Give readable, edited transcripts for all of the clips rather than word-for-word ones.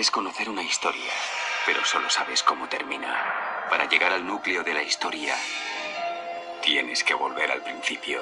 Crees conocer una historia, pero solo sabes cómo termina. Para llegar al núcleo de la historia, tienes que volver al principio.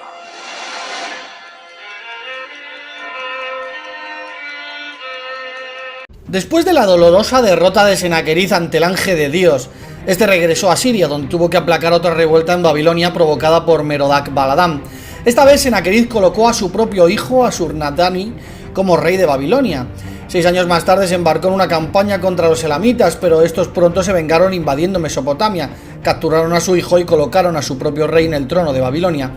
Después de la dolorosa derrota de Sennacherib ante el ángel de Dios, este regresó a Siria, donde tuvo que aplacar otra revuelta en Babilonia provocada por Merodach Baladán. Esta vez Sennacherib colocó a su propio hijo, Ashurnadani, como rey de Babilonia. 6 años más tarde se embarcó en una campaña contra los elamitas, pero estos pronto se vengaron invadiendo Mesopotamia, capturaron a su hijo y colocaron a su propio rey en el trono de Babilonia.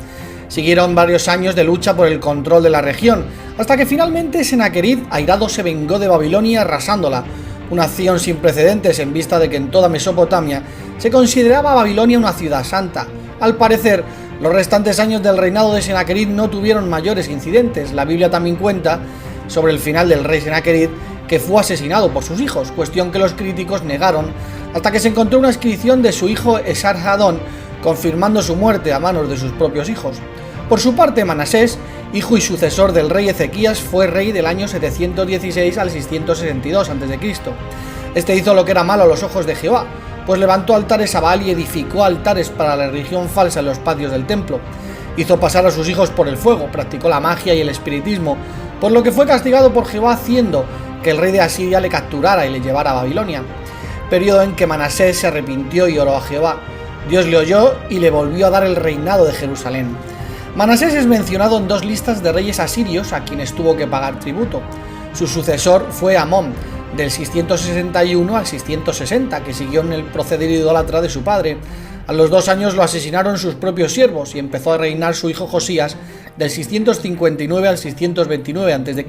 Siguieron varios años de lucha por el control de la región, hasta que finalmente Sennacherib, airado, se vengó de Babilonia arrasándola, una acción sin precedentes en vista de que en toda Mesopotamia se consideraba Babilonia una ciudad santa. Al parecer, los restantes años del reinado de Sennacherib no tuvieron mayores incidentes. La Biblia también cuenta sobre el final del rey Sennacherib, que fue asesinado por sus hijos, cuestión que los críticos negaron, hasta que se encontró una inscripción de su hijo Esarhadón, confirmando su muerte a manos de sus propios hijos. Por su parte, Manasés, hijo y sucesor del rey Ezequías, fue rey del año 716 al 662 a.C. Este hizo lo que era malo a los ojos de Jehová, pues levantó altares a Baal y edificó altares para la religión falsa en los patios del templo. Hizo pasar a sus hijos por el fuego, practicó la magia y el espiritismo, por lo que fue castigado por Jehová, haciendo que el rey de Asiria le capturara y le llevara a Babilonia. Periodo en que Manasés se arrepintió y oró a Jehová. Dios le oyó y le volvió a dar el reinado de Jerusalén. Manasés es mencionado en 2 listas de reyes asirios a quienes tuvo que pagar tributo. Su sucesor fue Amón, del 661 al 660, que siguió en el proceder idólatra de su padre. A los 2 años lo asesinaron sus propios siervos y empezó a reinar su hijo Josías, del 659 al 629 a.C.,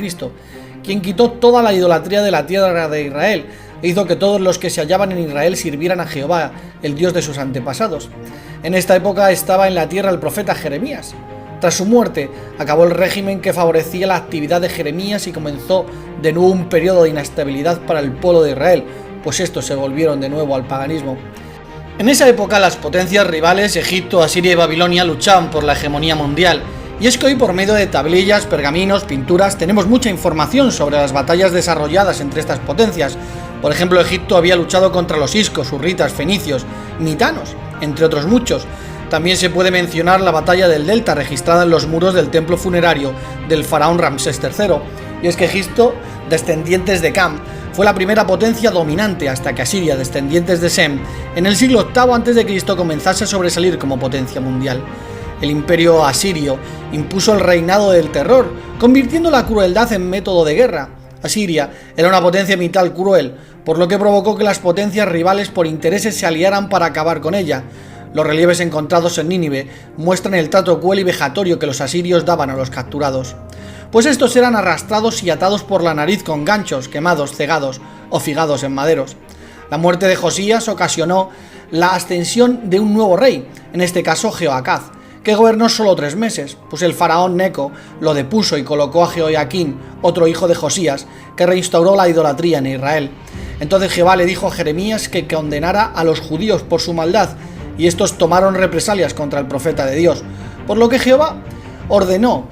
quien quitó toda la idolatría de la tierra de Israel e hizo que todos los que se hallaban en Israel sirvieran a Jehová, el Dios de sus antepasados. En esta época estaba en la tierra el profeta Jeremías. Tras su muerte, acabó el régimen que favorecía la actividad de Jeremías y comenzó de nuevo un periodo de inestabilidad para el pueblo de Israel, pues estos se volvieron de nuevo al paganismo. En esa época las potencias rivales, Egipto, Asiria y Babilonia, luchaban por la hegemonía mundial, y es que hoy por medio de tablillas, pergaminos, pinturas, tenemos mucha información sobre las batallas desarrolladas entre estas potencias. Por ejemplo, Egipto había luchado contra los iscos, hurritas, fenicios, mitanos, entre otros muchos. También se puede mencionar la batalla del Delta, registrada en los muros del templo funerario del faraón Ramsés III. Y es que Egipto, descendientes de Cam, fue la primera potencia dominante hasta que Asiria, descendientes de Sem, en el siglo VIII a.C. comenzase a sobresalir como potencia mundial. El imperio asirio impuso el reinado del terror, convirtiendo la crueldad en método de guerra. Asiria era una potencia militar cruel, por lo que provocó que las potencias rivales por intereses se aliaran para acabar con ella. Los relieves encontrados en Nínive muestran el trato cruel y vejatorio que los asirios daban a los capturados, pues estos eran arrastrados y atados por la nariz con ganchos, quemados, cegados o figados en maderos. La muerte de Josías ocasionó la ascensión de un nuevo rey, en este caso Jehoacaz, que gobernó solo 3 meses, pues el faraón Neco lo depuso y colocó a Jehoiaquín, otro hijo de Josías, que reinstauró la idolatría en Israel. Entonces Jehová le dijo a Jeremías que condenara a los judíos por su maldad, y estos tomaron represalias contra el profeta de Dios, por lo que Jehová ordenó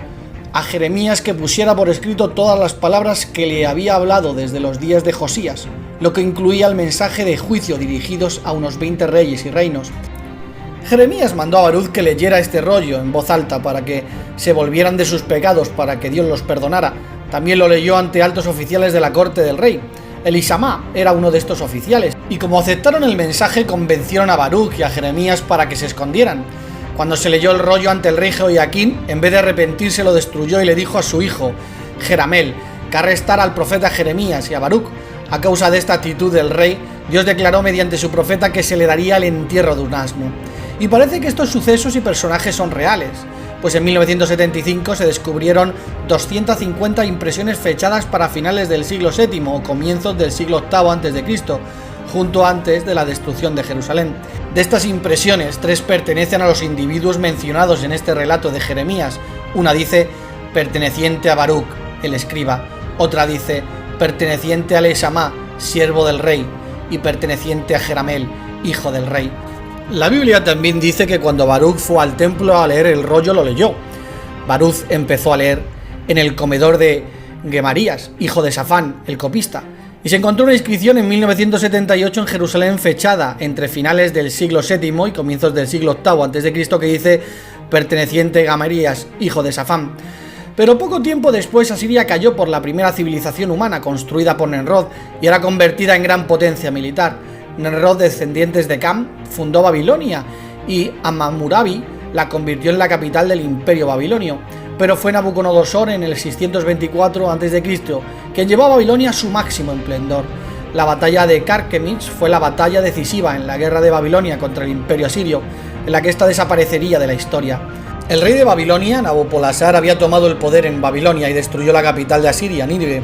a Jeremías que pusiera por escrito todas las palabras que le había hablado desde los días de Josías, lo que incluía el mensaje de juicio dirigidos a unos 20 reyes y reinos. Jeremías mandó a Baruch que leyera este rollo en voz alta para que se volvieran de sus pecados, para que Dios los perdonara. También lo leyó ante altos oficiales de la corte del rey. Elisama era uno de estos oficiales, y como aceptaron el mensaje, convencieron a Baruch y a Jeremías para que se escondieran. Cuando se leyó el rollo ante el rey Jehoiaquín, en vez de arrepentirse lo destruyó y le dijo a su hijo, Jeramel, que arrestara al profeta Jeremías y a Baruch. A causa de esta actitud del rey, Dios declaró mediante su profeta que se le daría el entierro de un asno. Y parece que estos sucesos y personajes son reales, pues en 1975 se descubrieron 250 impresiones fechadas para finales del siglo VII o comienzos del siglo VIII a.C., junto antes de la destrucción de Jerusalén. De estas impresiones, 3 pertenecen a los individuos mencionados en este relato de Jeremías. Una dice, perteneciente a Baruch, el escriba. Otra dice, perteneciente a Elisama, siervo del rey, y perteneciente a Jeramel, hijo del rey. La Biblia también dice que cuando Baruch fue al templo a leer el rollo lo leyó. Baruch empezó a leer en el comedor de Gemarías, hijo de Safán, el copista, Y se encontró una inscripción en 1978 en Jerusalén fechada entre finales del siglo VII y comienzos del siglo VIII a.C. que dice perteneciente a Gamarías, hijo de Safán. Pero poco tiempo después Asiria cayó por la primera civilización humana construida por Nimrod y era convertida en gran potencia militar. Nimrod, descendientes de Cam, fundó Babilonia y Hammurabi la convirtió en la capital del imperio babilonio. Pero fue Nabucodonosor en el 624 a.C. quien llevó a Babilonia a su máximo esplendor. La batalla de Carquemis fue la batalla decisiva en la guerra de Babilonia contra el imperio asirio, en la que ésta desaparecería de la historia. El rey de Babilonia, Nabopolassar, había tomado el poder en Babilonia y destruyó la capital de Asiria, Nínive.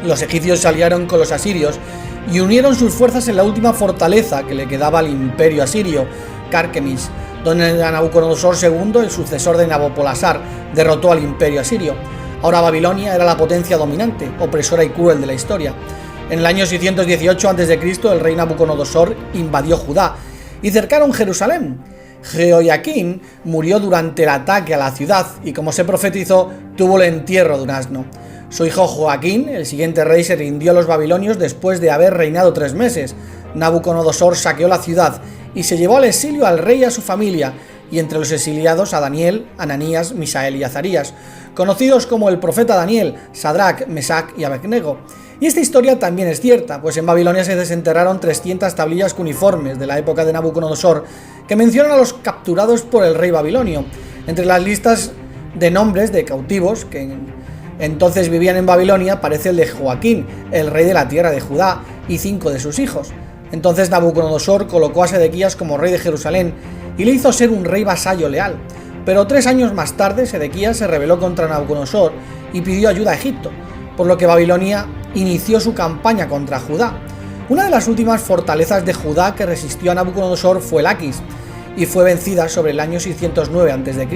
Los egipcios se aliaron con los asirios y unieron sus fuerzas en la última fortaleza que le quedaba al imperio asirio, Carquemis, donde Nabucodonosor II, el sucesor de Nabopolassar, derrotó al imperio asirio. Ahora Babilonia era la potencia dominante, opresora y cruel de la historia. En el año 618 a.C., el rey Nabucodonosor invadió Judá y cercaron Jerusalén. Jehoiaquín murió durante el ataque a la ciudad y, como se profetizó, tuvo el entierro de un asno. Su hijo Joaquín, el siguiente rey, se rindió a los babilonios después de haber reinado 3 meses. Nabucodonosor saqueó la ciudad y se llevó al exilio al rey y a su familia, y entre los exiliados a Daniel, Ananías, Misael y Azarías, conocidos como el profeta Daniel, Sadrach, Mesac y Abednego. Y esta historia también es cierta, pues en Babilonia se desenterraron 300 tablillas cuneiformes de la época de Nabucodonosor que mencionan a los capturados por el rey babilonio. Entre las listas de nombres de cautivos que entonces vivían en Babilonia aparece el de Joaquín, el rey de la tierra de Judá, y 5 de sus hijos. Entonces Nabucodonosor colocó a Sedequías como rey de Jerusalén y le hizo ser un rey vasallo leal. Pero 3 años más tarde Sedequías se rebeló contra Nabucodonosor y pidió ayuda a Egipto, por lo que Babilonia inició su campaña contra Judá. Una de las últimas fortalezas de Judá que resistió a Nabucodonosor fue Laquis, y fue vencida sobre el año 609 a.C.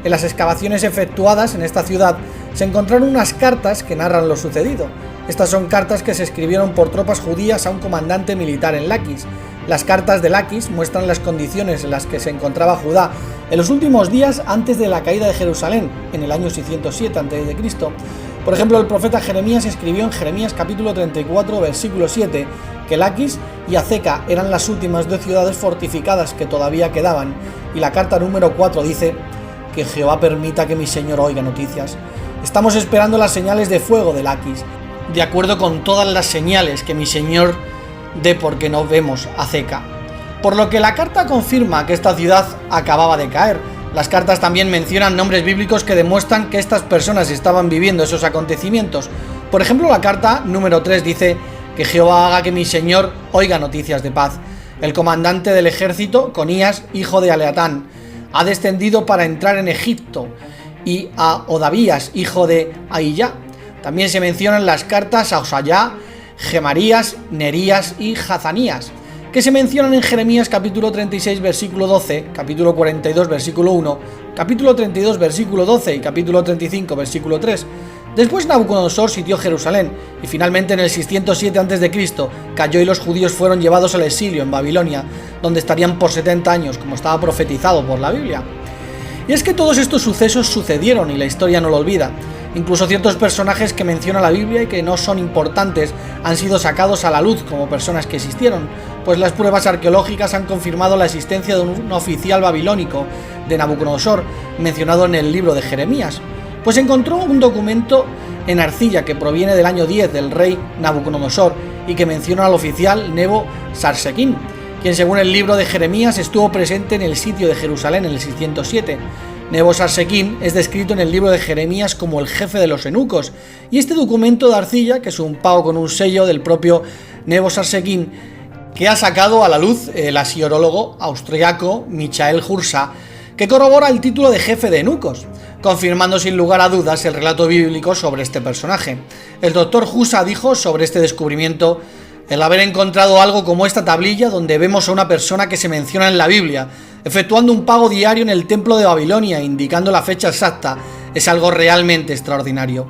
En las excavaciones efectuadas en esta ciudad se encontraron unas cartas que narran lo sucedido. Estas son cartas que se escribieron por tropas judías a un comandante militar en Laquis. Las cartas de Laquis muestran las condiciones en las que se encontraba Judá en los últimos días antes de la caída de Jerusalén, en el año 607 a.C. Por ejemplo, el profeta Jeremías escribió en Jeremías capítulo 34, versículo 7, que Laquis y Azeca eran las últimas 2 ciudades fortificadas que todavía quedaban, y la carta número 4 dice: que Jehová permita que mi señor oiga noticias. Estamos esperando las señales de fuego de Laquis, de acuerdo con todas las señales que mi señor dé, porque no vemos Azeca. Por lo que la carta confirma que esta ciudad acababa de caer. Las cartas también mencionan nombres bíblicos que demuestran que estas personas estaban viviendo esos acontecimientos. Por ejemplo, la carta número 3 dice: que Jehová haga que mi señor oiga noticias de paz. El comandante del ejército, Conías, hijo de Aleatán, ha descendido para entrar en Egipto, y a Odavías, hijo de Ahiyá. También se mencionan las cartas a Osayá, Gemarías, Nerías y Hazanías, que se mencionan en Jeremías capítulo 36 versículo 12, capítulo 42 versículo 1, capítulo 32 versículo 12 y capítulo 35 versículo 3. Después Nabucodonosor sitió Jerusalén y finalmente en el 607 a.C. cayó y los judíos fueron llevados al exilio en Babilonia, donde estarían por 70 años, como estaba profetizado por la Biblia. Y es que todos estos sucesos sucedieron y la historia no lo olvida. Incluso ciertos personajes que menciona la Biblia y que no son importantes han sido sacados a la luz como personas que existieron, pues las pruebas arqueológicas han confirmado la existencia de un oficial babilónico de Nabucodonosor, mencionado en el libro de Jeremías, pues encontró un documento en arcilla que proviene del año 10 del rey Nabucodonosor y que menciona al oficial Nebo Sarsequín, quien según el libro de Jeremías estuvo presente en el sitio de Jerusalén en el 607. Nebo Sarsequín es descrito en el libro de Jeremías como el jefe de los eunucos, y este documento de arcilla, que es un pavo con un sello del propio Nebo Sarsequín, que ha sacado a la luz el asierólogo austriaco Michael Hursa, que corrobora el título de jefe de eunucos, confirmando sin lugar a dudas el relato bíblico sobre este personaje. El doctor Hursa dijo sobre este descubrimiento: el haber encontrado algo como esta tablilla donde vemos a una persona que se menciona en la Biblia efectuando un pago diario en el templo de Babilonia indicando la fecha exacta es algo realmente extraordinario.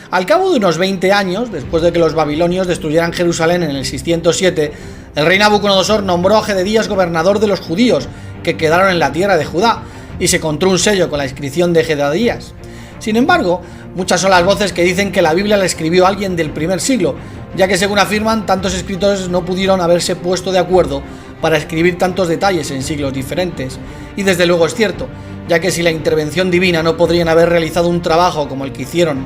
Al cabo de unos 20 años, después de que los babilonios destruyeran Jerusalén en el 607, el rey Nabucodonosor nombró a Jededías gobernador de los judíos que quedaron en la tierra de Judá y se encontró un sello con la inscripción de Jededías. Sin embargo, muchas son las voces que dicen que la Biblia la escribió alguien del primer siglo, ya que según afirman, tantos escritores no pudieron haberse puesto de acuerdo para escribir tantos detalles en siglos diferentes. Y desde luego es cierto, ya que sin la intervención divina no podrían haber realizado un trabajo como el que hicieron.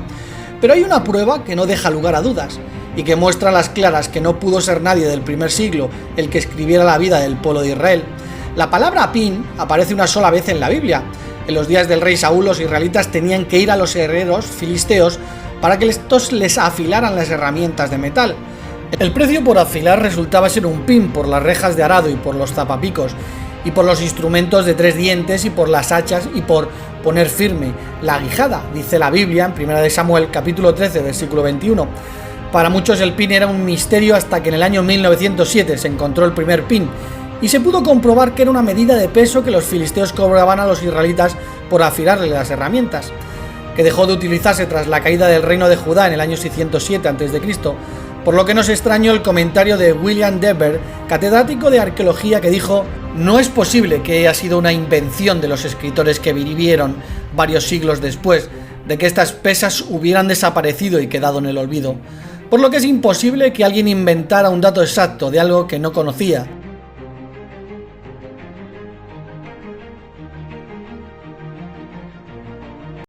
Pero hay una prueba que no deja lugar a dudas, y que muestra a las claras que no pudo ser nadie del primer siglo el que escribiera la vida del pueblo de Israel. La palabra pin aparece una sola vez en la Biblia. En los días del rey Saúl, los israelitas tenían que ir a los herreros filisteos para que estos les afilaran las herramientas de metal. El precio por afilar resultaba ser un pin por las rejas de arado y por los zapapicos, y por los instrumentos de 3 dientes y por las hachas y por poner firme la aguijada, dice la Biblia en 1 Samuel capítulo 13 versículo 21. Para muchos el pin era un misterio hasta que en el año 1907 se encontró el primer pin y se pudo comprobar que era una medida de peso que los filisteos cobraban a los israelitas por afilarle las herramientas, que dejó de utilizarse tras la caída del reino de Judá en el año 607 a.C., por lo que no se extrañó el comentario de William Dever, catedrático de arqueología, que dijo: no es posible que haya sido una invención de los escritores que vivieron varios siglos después de que estas pesas hubieran desaparecido y quedado en el olvido, por lo que es imposible que alguien inventara un dato exacto de algo que no conocía,